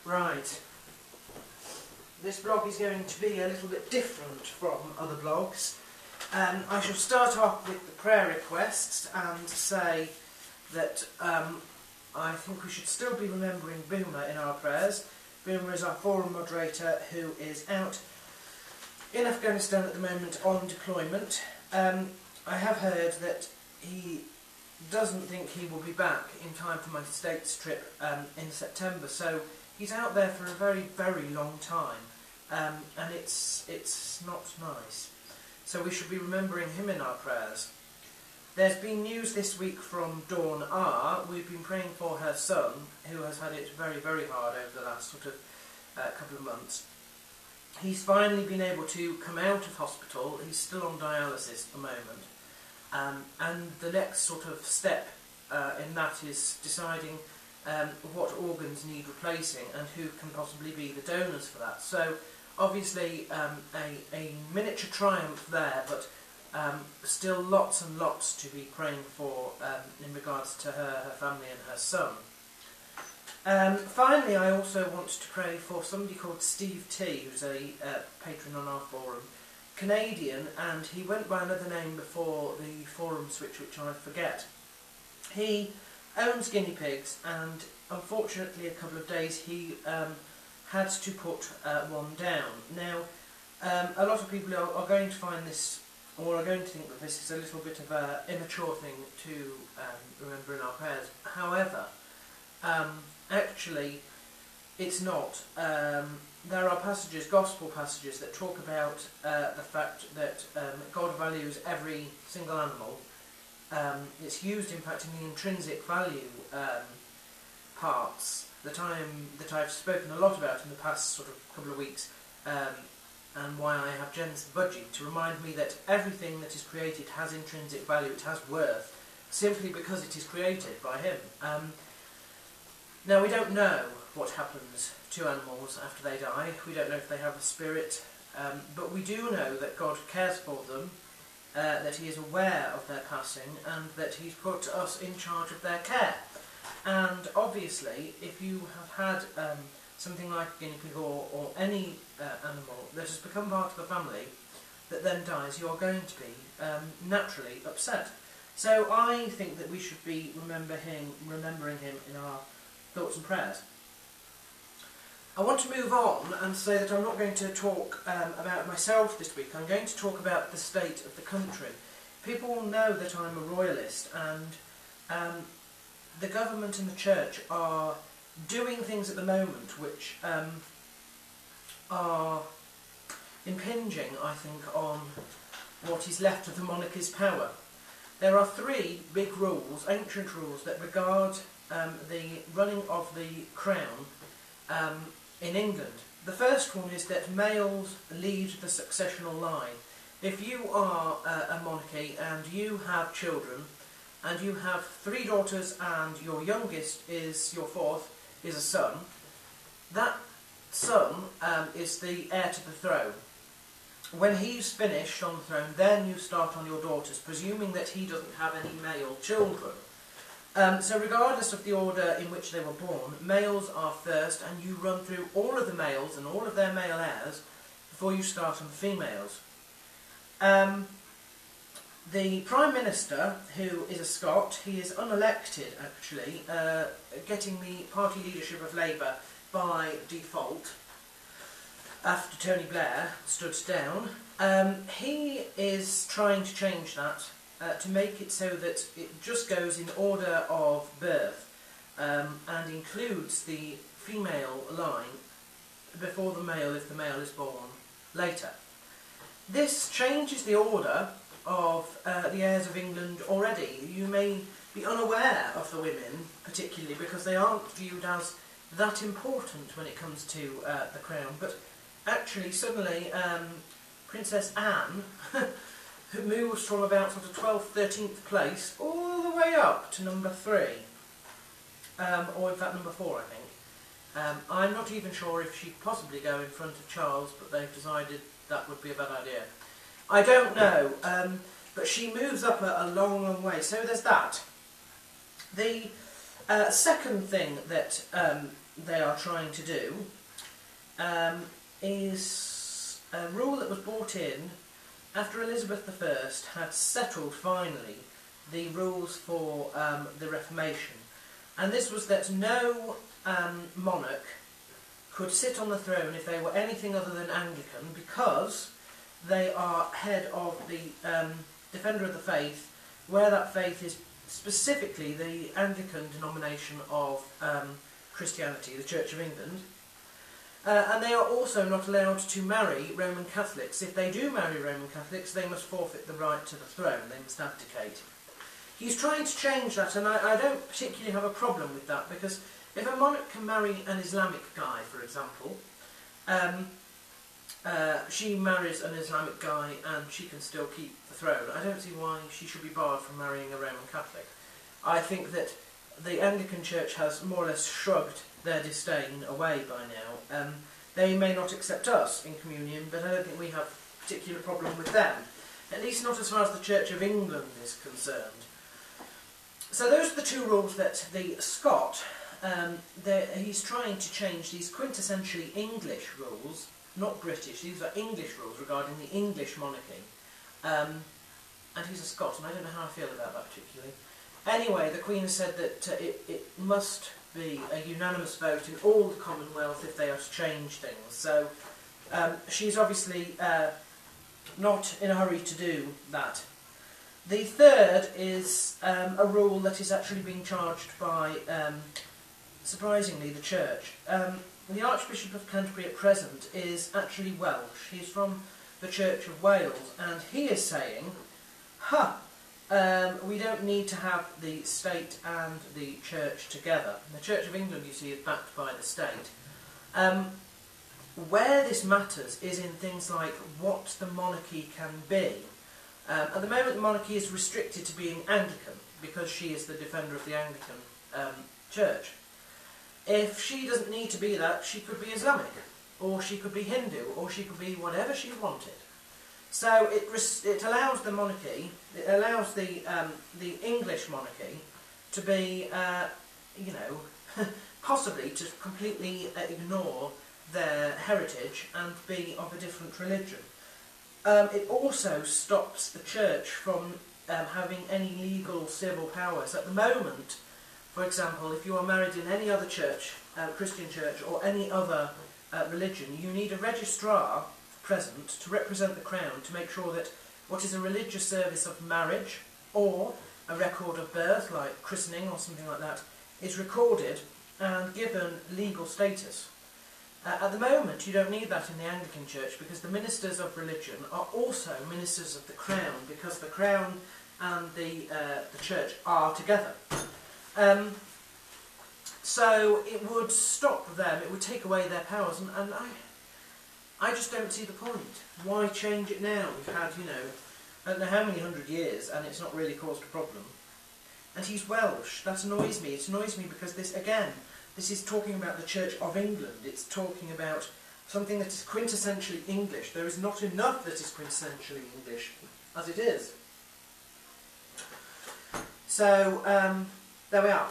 Right. This blog is going to be a little bit different from other blogs. I shall start off with the prayer requests and say that I think we should still be remembering Boomer in our prayers. Boomer is our forum moderator who is out in Afghanistan at the moment on deployment. I have heard that he doesn't think he will be back in time for my States trip in September, so he's out there for a very, very long time, and it's not nice. So we should be remembering him in our prayers. There's been news this week from Dawn R. We've been praying for her son, who has had it very, very hard over the last couple of months. He's finally been able to come out of hospital. He's still on dialysis at the moment. And the next sort of step in that is deciding what organs need replacing and who can possibly be the donors for that. So obviously a miniature triumph there, but still lots and lots to be praying for in regards to her family and her son. Finally, I also want to pray for somebody called Steve T, who's a patron on our forum, Canadian, and he went by another name before the forum switch, which I forget. He owns guinea pigs, and unfortunately a couple of days he had to put one down. Now, a lot of people are going to find this, or are going to think that this is a little bit of an immature thing to remember in our prayers. However, actually it's not. There are passages, gospel passages, that talk about the fact that God values every single animal. It's used, in fact, in the intrinsic value parts that I've spoken a lot about in the past sort of couple of weeks, and why I have Jen's budgie to remind me that everything that is created has intrinsic value, it has worth, simply because it is created by him. Now, we don't know what happens to animals after they die. We don't know if they have a spirit, but we do know that God cares for them, that he is aware of their passing, and that he's put us in charge of their care. And obviously, if you have had something like a guinea pig or any animal that has become part of the family that then dies, you are going to be naturally upset. So I think that we should be remembering him in our thoughts and prayers. I want to move on and say that I'm not going to talk about myself this week. I'm going to talk about the state of the country. People will know that I'm a royalist, and the government and the church are doing things at the moment which are impinging, I think, on what is left of the monarchy's power. There are three big rules, ancient rules, that regard the running of the crown in England. The first one is that males lead the successional line. If you are a monarchy and you have children, and you have 3 daughters and your youngest is your fourth, is a son, that son is the heir to the throne. When he's finished on the throne, then you start on your daughters, presuming that he doesn't have any male children. So regardless of the order in which they were born, males are first, and you run through all of the males and all of their male heirs before you start on the females. The Prime Minister, who is a Scot, he is unelected actually, getting the party leadership of Labour by default after Tony Blair stood down. He is trying to change that, to make it so that it just goes in order of birth, and includes the female line before the male if the male is born later. This changes the order of the heirs of England already. You may be unaware of the women, particularly because they aren't viewed as that important when it comes to the crown, but actually suddenly Princess Anne moves from about sort of 12th, 13th place all the way up to number 3, or in fact number 4, I think. I'm not even sure if she'd possibly go in front of Charles, but they've decided that would be a bad idea. I don't know, but she moves up a long, long way, so there's that. The Second thing that they are trying to do is a rule that was brought in after Elizabeth I had settled finally the rules for the Reformation, and this was that no monarch could sit on the throne if they were anything other than Anglican, because they are head of the Defender of the Faith, where that faith is specifically the Anglican denomination of Christianity, the Church of England. And they are also not allowed to marry Roman Catholics. If they do marry Roman Catholics, they must forfeit the right to the throne, they must abdicate. He's trying to change that, and I don't particularly have a problem with that, because if a monarch can marry an Islamic guy, for example, she marries an Islamic guy and she can still keep the throne, I don't see why she should be barred from marrying a Roman Catholic. I think that the Anglican Church has more or less shrugged their disdain away by now. They may not accept us in communion, but I don't think we have a particular problem with them, at least not as far as the Church of England is concerned. So those are the two rules that the Scot, he's trying to change these quintessentially English rules, not British, these are English rules regarding the English monarchy. And he's a Scot, and I don't know how I feel about that particularly. Anyway, the Queen has said that it must be a unanimous vote in all the Commonwealth if they are to change things. So she's obviously not in a hurry to do that. The third is a rule that is actually being charged by, surprisingly, the Church. The Archbishop of Canterbury at present is actually Welsh. He's from the Church of Wales, and he is saying, we don't need to have the state and the church together. The Church of England, you see, is backed by the state. Where this matters is in things like what the monarchy can be. At the moment, the monarchy is restricted to being Anglican, because she is the defender of the Anglican Church. If she doesn't need to be that, she could be Islamic, or she could be Hindu, or she could be whatever she wanted. So it allows the monarchy, it allows the English monarchy to be, possibly to completely ignore their heritage and be of a different religion. It also stops the church from having any legal civil powers. At the moment, for example, if you are married in any other church, Christian church, or any other religion, you need a registrar present to represent the Crown to make sure that what is a religious service of marriage or a record of birth, like christening or something like that, is recorded and given legal status. At the moment, you don't need that in the Anglican Church, because the ministers of religion are also ministers of the Crown, because the Crown and the Church are together. So it would stop them, it would take away their powers, and I just don't see the point. Why change it now? We've had, I don't know how many 100 years, and it's not really caused a problem. And he's Welsh. That annoys me. It annoys me because this is talking about the Church of England. It's talking about something that is quintessentially English. There is not enough that is quintessentially English, as it is. So, there we are.